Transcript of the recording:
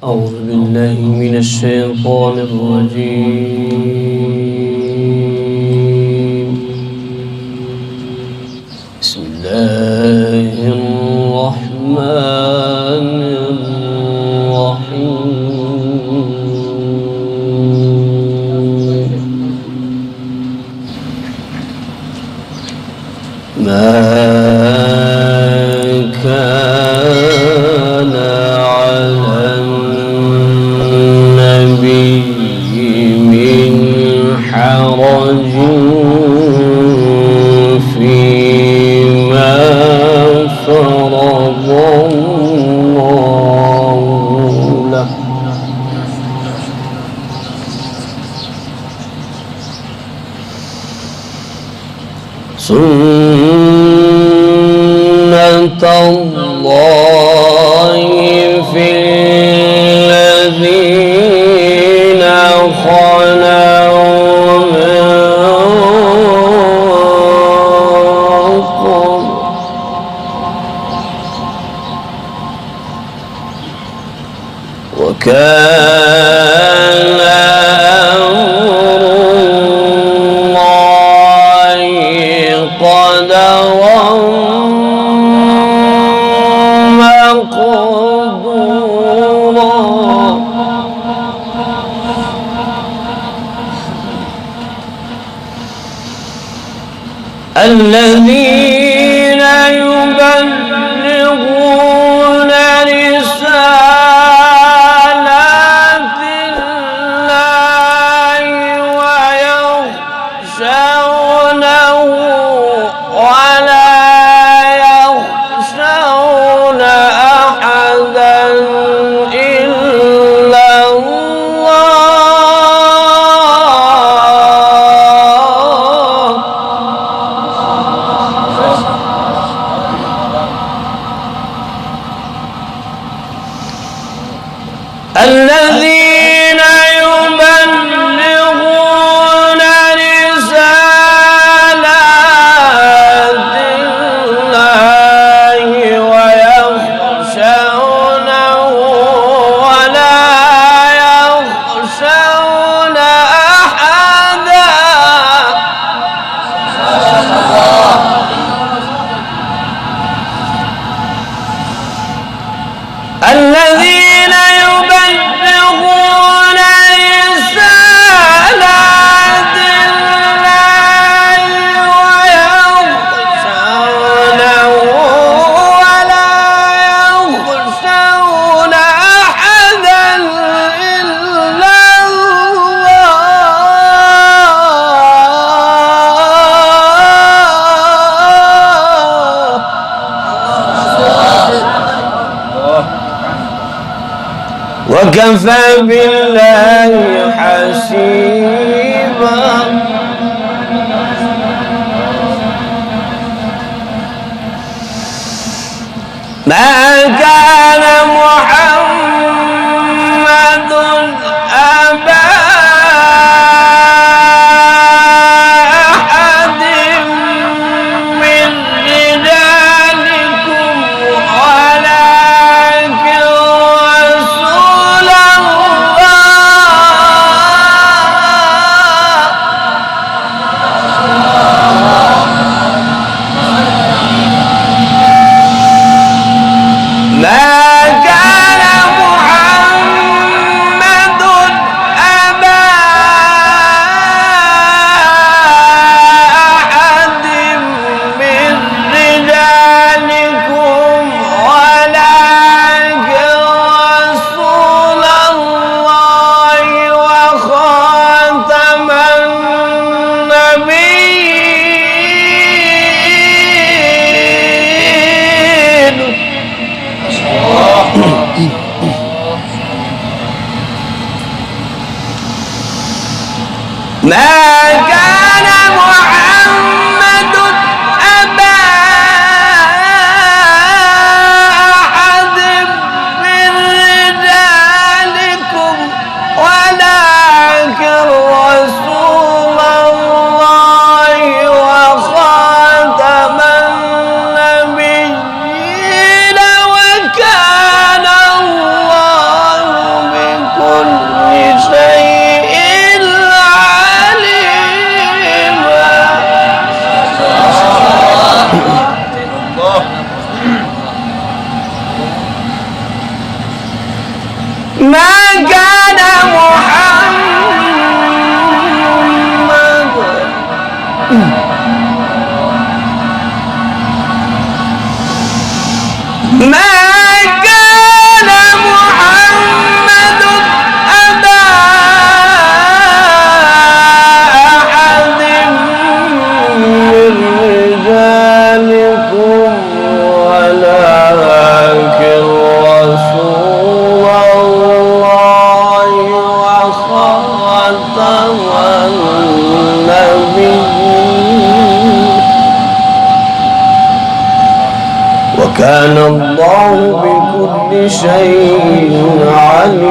أعوذ بالله من الشيطان الرجيم. بسم الله الرحمن الرحيم. ما كان على النبي من حرج فيما فرض الله له. سنة الله في الذين خلوا من قبل وكان أمر الله قدرا مقدورا. الذين يبلغون رسالات الله ويخشونه ولا يخشون أحدا إلا الله. الذين يبلغون رسالات الله ويخشونه ولا يخشون أحدا. الذين يبلغون رسالات الله ويخشونه ولا يخشون أحدا إلا الله. وكفى بالله حسيبا. ما كان محمد أبا أحد من رجالكم ولكن رسول ما كان محمد أبا أحد من رجالكم ولكن رسول الله وخاتم النبيين. ما كان محمد أبا أحد من رجالكم ولكن رسول الله وخاتم النبيين وكان الله ما كان محمد أبا أحد من رجالكم ولكن رسول الله وخاتم النبيين وكان الله بكل شيء عليم.